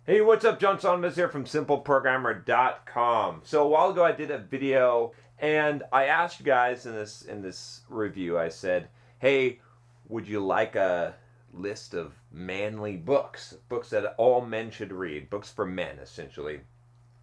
Hey, what's up? John Sonmez here from simpleprogrammer.com. So a while ago I did a video and I asked you guys in this review, I said, hey, would you like a list of manly books? Books that all men should read, books for men essentially.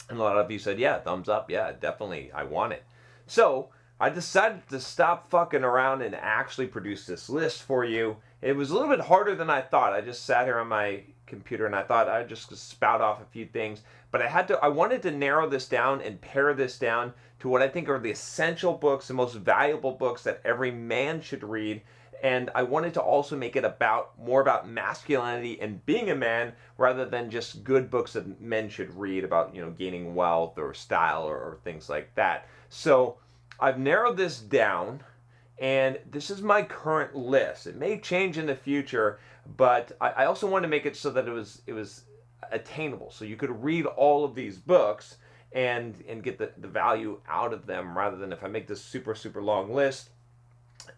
And a lot of you said, yeah, thumbs up, yeah, definitely, I want it. So I decided to stop fucking around and actually produce this list for you. It was a little bit harder than I thought. I just sat here on my computer and I thought I'd just spout off a few things. But I wanted to narrow this down and pare this down to what I think are the essential books, the most valuable books that every man should read. And I wanted to also make it more about masculinity and being a man rather than just good books that men should read about, gaining wealth or style or things like that. So I've narrowed this down, and this is my current list. It may change in the future, but I also wanted to make it so that it was attainable, so you could read all of these books and get the value out of them, rather than if I make this super long list,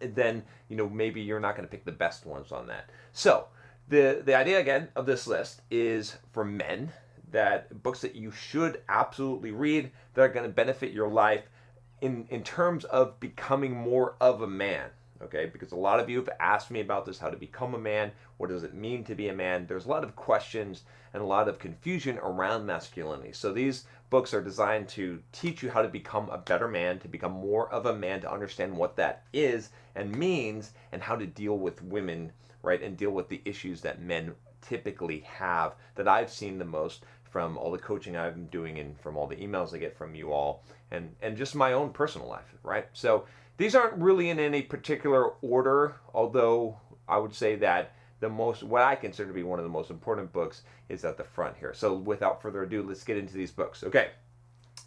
then maybe you're not going to pick the best ones on that. So the idea again of this list is for men, that books that you should absolutely read that are going to benefit your life in terms of becoming more of a man. Okay, because a lot of you have asked me about this, how to become a man, what does it mean to be a man. There's a lot of questions and a lot of confusion around masculinity. So these books are designed to teach you how to become a better man, to become more of a man, to understand what that is and means, and how to deal with women, right, and deal with the issues that men typically have, that I've seen the most from all the coaching I've been doing and from all the emails I get from you all, and just my own personal life, right? So these aren't really in any particular order, although I would say that what I consider to be one of the most important books is at the front here. So without further ado, let's get into these books. Okay,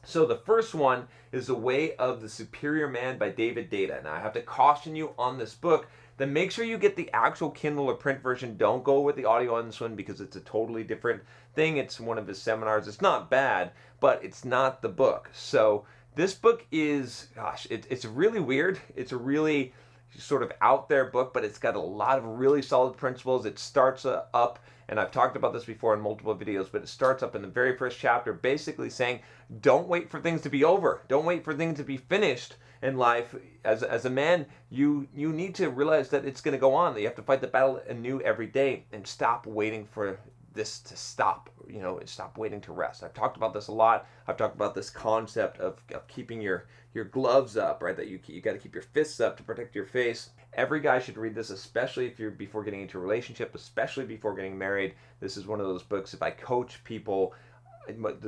so the first one is The Way of the Superior Man by David Deida. Now I have to caution you on this book that make sure you get the actual Kindle or print version. Don't go with the audio on this one because it's a totally different thing. It's one of his seminars. It's not bad, but it's not the book. So this book is, it's really weird. It's a really sort of out there book, but it's got a lot of really solid principles. It starts up, and I've talked about this before in multiple videos, but it starts up in the very first chapter basically saying, don't wait for things to be over. Don't wait for things to be finished in life. As a man, you need to realize that it's going to go on, that you have to fight the battle anew every day, and stop waiting for this to stop, stop waiting to rest. I've talked about this a lot. I've talked about this concept of keeping your gloves up, right? That you got to keep your fists up to protect your face. Every guy should read this, especially if you're before getting into a relationship, especially before getting married. This is one of those books, if I coach people,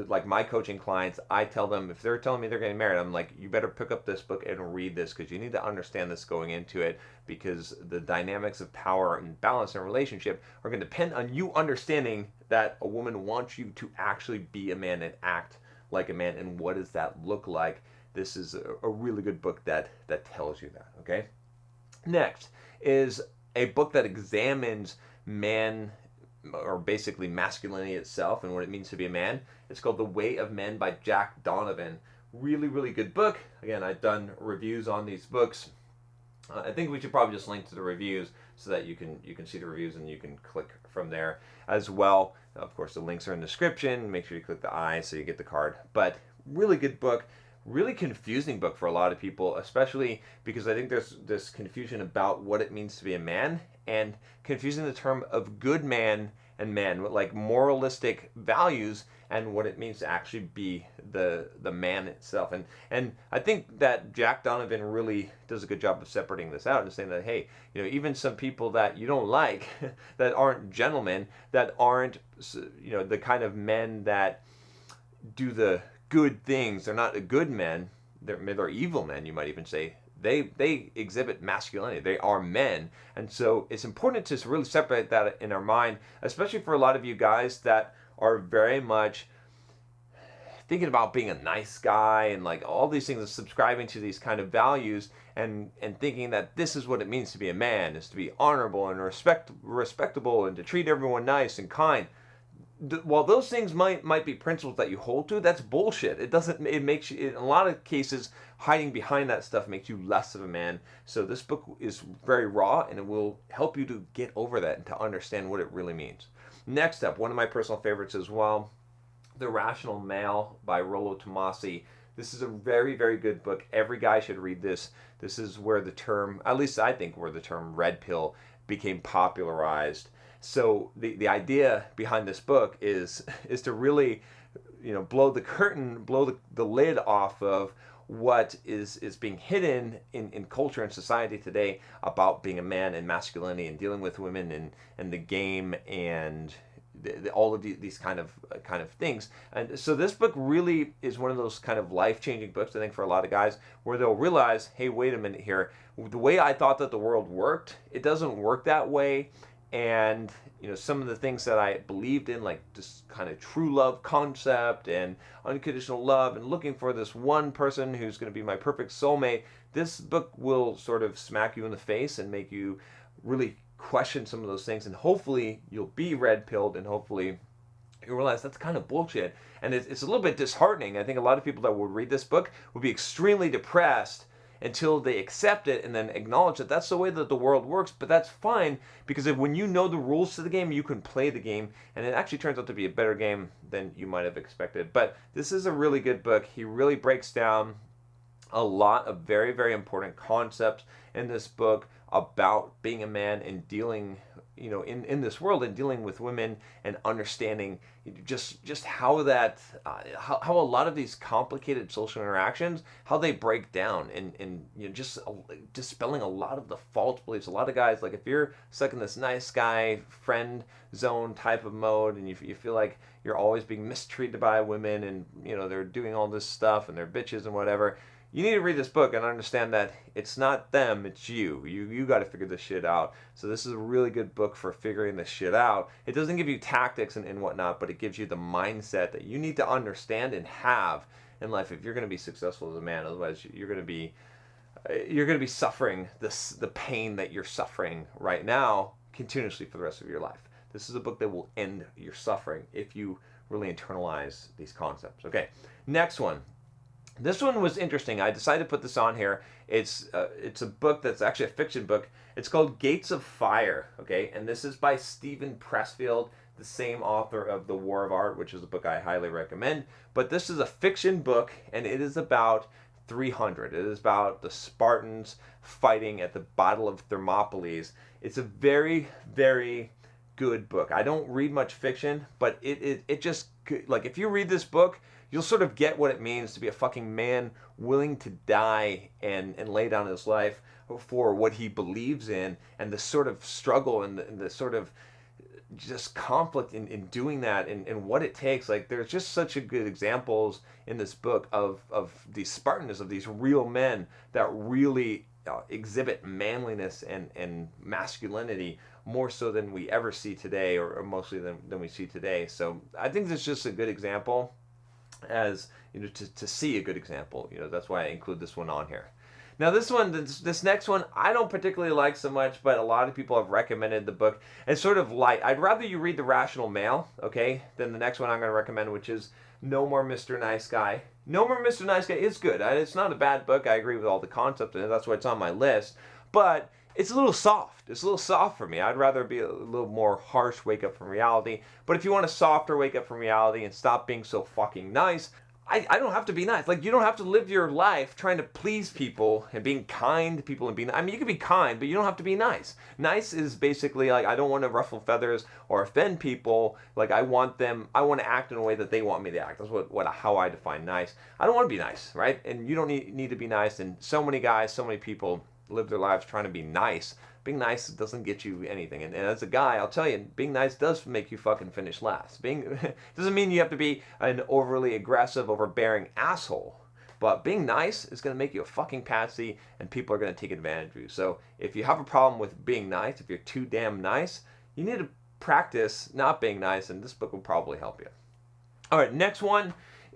like my coaching clients, I tell them, if they're telling me they're getting married, I'm like, you better pick up this book and read this, because you need to understand this going into it, because the dynamics of power and balance in a relationship are going to depend on you understanding that a woman wants you to actually be a man and act like a man, and what does that look like. This is a really good book that tells you that. Okay, next is a book that examines man, or basically masculinity itself and what it means to be a man. It's called The Way of Men by Jack Donovan. Really good book. Again, I've done reviews on these books. I think we should probably just link to the reviews so that you can see the reviews and you can click from there as well. Of course, the links are in the description. Make sure you click the I so you get the card. But really good book. Really confusing book for a lot of people, especially because I think there's this confusion about what it means to be a man, and confusing the term of good man and man, like moralistic values, and what it means to actually be the man itself. And I think that Jack Donovan really does a good job of separating this out and saying that, hey, even some people that you don't like, that aren't gentlemen, that aren't the kind of men that do the good things, they're not good men, they're evil men, you might even say. They exhibit masculinity. They are men. And so it's important to really separate that in our mind, especially for a lot of you guys that are very much thinking about being a nice guy and like all these things, subscribing to these kind of values, and thinking that this is what it means to be a man, is to be honorable and respectable and to treat everyone nice and kind. While those things might be principles that you hold to, that's bullshit. It makes you, in a lot of cases, hiding behind that stuff makes you less of a man. So this book is very raw, and it will help you to get over that and to understand what it really means. Next up, one of my personal favorites as well, The Rational Male by Rollo Tomassi. This is a very, very good book. Every guy should read this. This is where the term, at least I think, where the term red pill became popularized. So the idea behind this book is to really, blow the curtain, blow the lid off of what is being hidden in culture and society today about being a man and masculinity and dealing with women and the game and all of these kind of things. And so this book really is one of those kind of life-changing books, I think, for a lot of guys, where they'll realize, hey, wait a minute here, the way I thought that the world worked, it doesn't work that way. And some of the things that I believed in, like this kind of true love concept and unconditional love and looking for this one person who's going to be my perfect soulmate, this book will sort of smack you in the face and make you really question some of those things, and hopefully you'll be red-pilled, and hopefully you realize that's kind of bullshit. And it's a little bit disheartening. I think a lot of people that would read this book would be extremely depressed until they accept it and then acknowledge that that's the way that the world works. But that's fine, because when you know the rules to the game, you can play the game, and it actually turns out to be a better game than you might have expected. But this is a really good book. He really breaks down a lot of very, very important concepts in this book about being a man and dealing, in this world, and dealing with women, and understanding just how that, how a lot of these complicated social interactions, how they break down, and just dispelling a lot of the false beliefs. A lot of guys, like, if you're stuck in this nice guy friend zone type of mode, and you feel like you're always being mistreated by women, and they're doing all this stuff and they're bitches and whatever, you need to read this book and understand that it's not them, it's you. You got to figure this shit out. So this is a really good book for figuring this shit out. It doesn't give you tactics and whatnot, but it gives you the mindset that you need to understand and have in life if you're going to be successful as a man. Otherwise, you're going to be suffering the pain that you're suffering right now continuously for the rest of your life. This is a book that will end your suffering if you really internalize these concepts. Okay, next one. This one was interesting. I decided to put this on here. It's a book that's actually a fiction book. It's called Gates of Fire, okay? And this is by Steven Pressfield, the same author of The War of Art, which is a book I highly recommend. But this is a fiction book, and it is about 300. It is about the Spartans fighting at the Battle of Thermopylae. It's a very, very good book. I don't read much fiction, but it just, like, if you read this book, you'll sort of get what it means to be a fucking man willing to die and lay down his life for what he believes in, and the sort of struggle and the sort of just conflict in doing that, and what it takes. Like, there's just such a good examples in this book of these Spartans, of these real men that really exhibit manliness and masculinity more so than we ever see today, or mostly than we see today. So I think this is just a good example, as to see a good example. That's why I include this one on here. Now this next one I don't particularly like so much, but a lot of people have recommended the book. It's sort of light. I'd rather you read The Rational Male, okay, than the next one I'm going to recommend, which is No More Mr. Nice Guy. No More Mr. Nice Guy is good. It's not a bad book. I agree with all the concepts in it. That's why it's on my list. But it's a little soft. It's a little soft for me. I'd rather be a little more harsh wake up from reality. But if you want a softer wake up from reality and stop being so fucking nice, I don't have to be nice. Like, you don't have to live your life trying to please people and being kind to people and being, I mean, you can be kind, but you don't have to be nice. Nice is basically like, I don't want to ruffle feathers or offend people. Like, I want to act in a way that they want me to act. That's how I define nice. I don't want to be nice, right? And you don't need to be nice. And so many guys, so many people live their lives trying to be nice. Being nice doesn't get you anything. And as a guy, I'll tell you, being nice does make you fucking finish last. Doesn't mean you have to be an overly aggressive, overbearing asshole. But being nice is going to make you a fucking patsy, and people are going to take advantage of you. So if you have a problem with being nice, if you're too damn nice, you need to practice not being nice, and this book will probably help you. All right, next one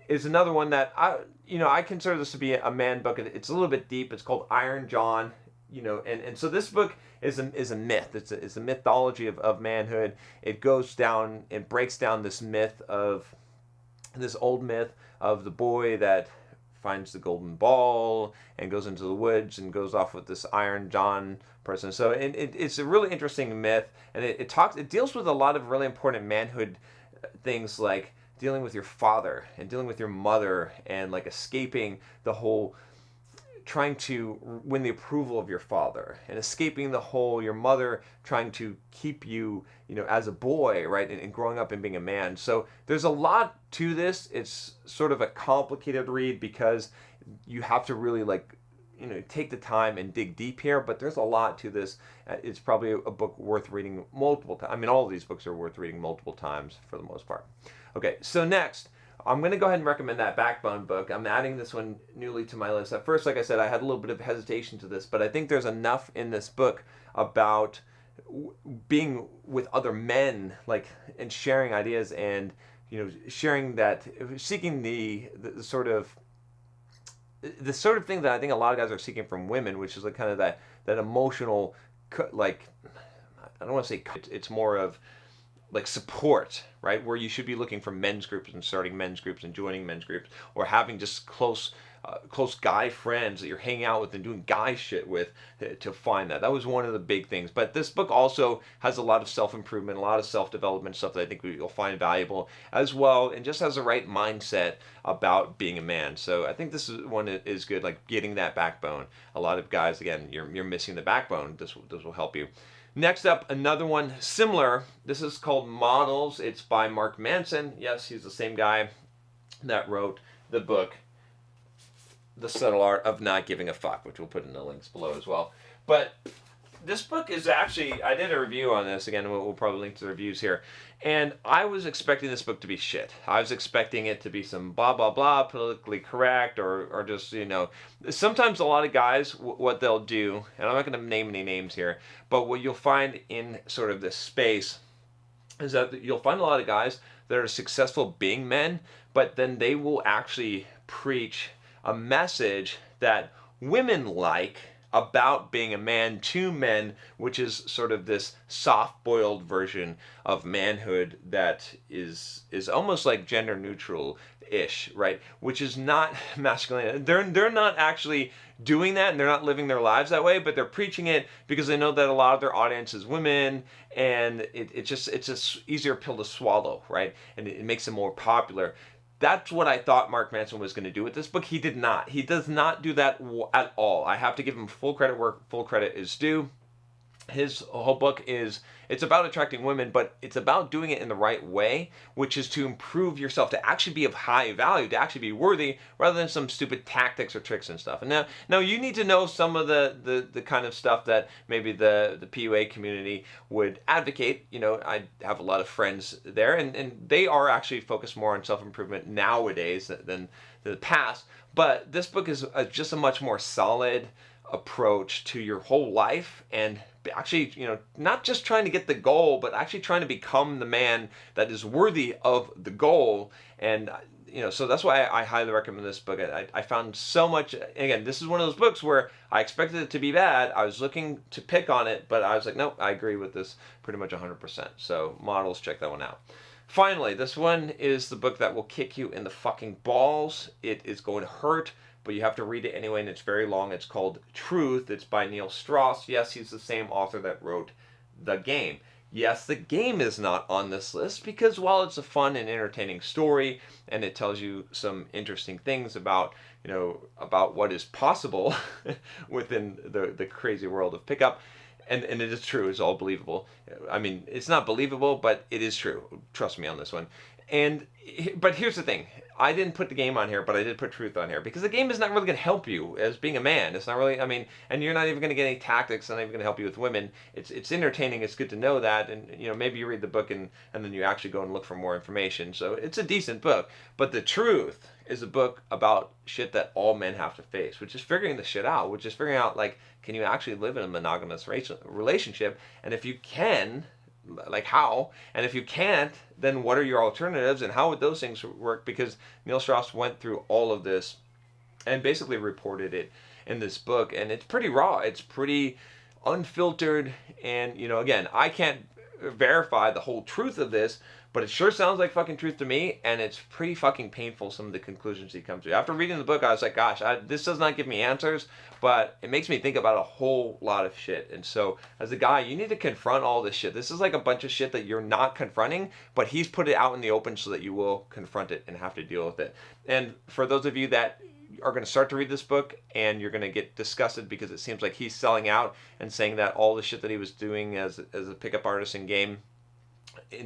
is another one that I consider this to be a man book. It's a little bit deep. It's called Iron John. And so this book is a myth. It's a mythology of manhood. It breaks down this old myth of the boy that finds the golden ball and goes into the woods and goes off with this Iron John person. So it's a really interesting myth, and it deals with a lot of really important manhood things, like dealing with your father and dealing with your mother, and like escaping the whole trying to win the approval of your father, and escaping the whole your mother trying to keep you, as a boy, right, and growing up and being a man. So there's a lot to this. It's sort of a complicated read because you have to really take the time and dig deep here, but there's a lot to this. It's probably a book worth reading multiple times. I mean, all of these books are worth reading multiple times for the most part. Okay, so next, I'm going to go ahead and recommend that Backbone book. I'm adding this one newly to my list. At first, like I said, I had a little bit of hesitation to this, but I think there's enough in this book about being with other men, and sharing ideas, and sharing that, seeking the sort of thing that I think a lot of guys are seeking from women, which is kind of that emotional, I don't want to say it's more of support, right? Where you should be looking for men's groups and starting men's groups and joining men's groups, or having just close guy friends that you're hanging out with and doing guy shit with to find that. That was one of the big things. But this book also has a lot of self-improvement, a lot of self-development stuff that I think you'll find valuable as well, and just has the right mindset about being a man. So I think this is one that is good, like getting that backbone. A lot of guys, again, you're missing the backbone. This will help you. Next up, another one similar. This is called Models. It's by Mark Manson. Yes, he's the same guy that wrote the book The Subtle Art of Not Giving a Fuck, which we'll put in the links below as well. But this book is actually, I did a review on this. Again, we'll probably link to the reviews here. And I was expecting this book to be shit. I was expecting it to be some blah, blah, blah, politically correct, or just, sometimes a lot of guys, what they'll do, and I'm not going to name any names here, but what you'll find in sort of this space is that you'll find a lot of guys that are successful being men, but then they will actually preach a message that women like about being a man to men, which is sort of this soft-boiled version of manhood that is almost like gender neutral-ish, right? Which is not masculine. They're not actually doing that, and they're not living their lives that way, but they're preaching it because they know that a lot of their audience is women, and it's just easier pill to swallow, right? And it makes them more popular. That's what I thought Mark Manson was going to do with this book. He did not. He does not do that at all. I have to give him full credit where full credit is due. His whole book it's about attracting women, but it's about doing it in the right way, which is to improve yourself, to actually be of high value, to actually be worthy, rather than some stupid tactics or tricks and stuff. And now you need to know some of the kind of stuff that maybe the PUA community would advocate. I have a lot of friends there, and they are actually focused more on self-improvement nowadays than the past. But this book is just a much more solid approach to your whole life, and actually, not just trying to get the goal, but actually trying to become the man that is worthy of the goal. And so that's why I highly recommend this book. I found so much. Again, this is one of those books where I expected it to be bad. I was looking to pick on it, but I was like, nope, I agree with this pretty much 100%. So Models, check that one out. Finally, this one is the book that will kick you in the fucking balls. It is going to hurt, but you have to read it anyway, and it's very long. It's called Truth. It's by Neil Strauss. Yes, he's the same author that wrote The Game. Yes, The Game is not on this list because while it's a fun and entertaining story, and it tells you some interesting things about what is possible within the crazy world of pickup, and it is true, it's all believable. I mean, it's not believable, but it is true. Trust me on this one. But here's the thing. I didn't put The Game on here, but I did put Truth on here because The Game is not really going to help you as being a man. It's not really, and you're not even going to get any tactics. It's not even going to help you with women. It's entertaining. It's good to know that, and maybe you read the book and then you actually go and look for more information. So it's a decent book. But The Truth is a book about shit that all men have to face, which is figuring the shit out, which is figuring out, can you actually live in a monogamous relationship? And if you can, how? And if you can't, then what are your alternatives, and how would those things work? Because Neil Strauss went through all of this and basically reported it in this book, and it's pretty raw. It's pretty unfiltered, and again, I can't verify the whole truth of this, but it sure sounds like fucking truth to me, and it's pretty fucking painful, some of the conclusions he comes to. After reading the book, I was like, gosh, this does not give me answers, but it makes me think about a whole lot of shit. And so, as a guy, you need to confront all this shit. This is like a bunch of shit that you're not confronting, but he's put it out in the open so that you will confront it and have to deal with it. And for those of you that are going to start to read this book and you're going to get disgusted because it seems like he's selling out and saying that all the shit that he was doing as a pickup artist in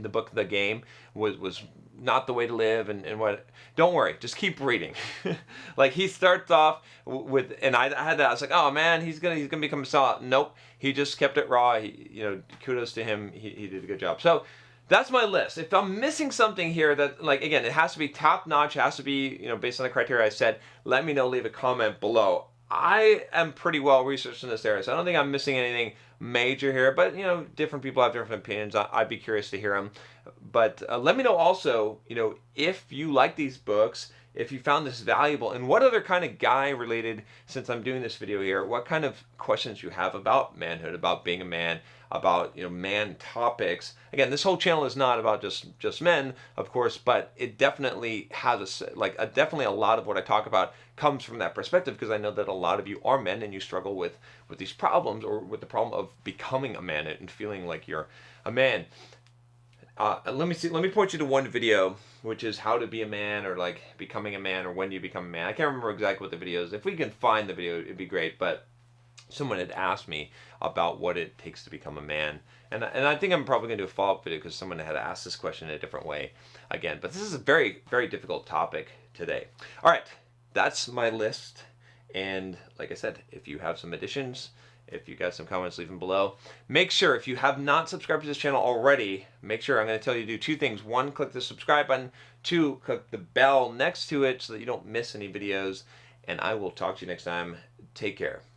the book The Game was not the way to live, and what, don't worry, just keep reading. Like, he starts off with, and I had that, I was like, oh man, he's gonna become a sellout. Nope, he just kept it raw. Kudos to him, he did a good job. So that's my list. If I'm missing something here that, like, again, it has to be top notch, it has to be, based on the criteria I said, let me know, leave a comment below. I am pretty well researched in this area, so I don't think I'm missing anything major here, but different people have different opinions. I'd be curious to hear them. But let me know also, if you like these books, if you found this valuable, and what other kind of guy related, since I'm doing this video here, what kind of questions you have about manhood, about being a man, about man topics. Again, this whole channel is not about just men, of course, but it definitely has definitely a lot of what I talk about comes from that perspective, because I know that a lot of you are men and you struggle with these problems, or with the problem of becoming a man and feeling like you're a man. Let me point you to one video, which is how to be a man, or like becoming a man, or when you become a man. I can't remember exactly what the video is. If we can find the video, it'd be great. But someone had asked me about what it takes to become a man, and I think I'm probably going to do a follow-up video because someone had asked this question in a different way again. But this is a very, very difficult topic today. All right, that's my list. And like I said, if you have some additions, if you got some comments, leave them below. Make sure, if you have not subscribed to this channel already, make sure, I'm going to tell you to do two things. One, click the subscribe button. Two, click the bell next to it so that you don't miss any videos. And I will talk to you next time. Take care.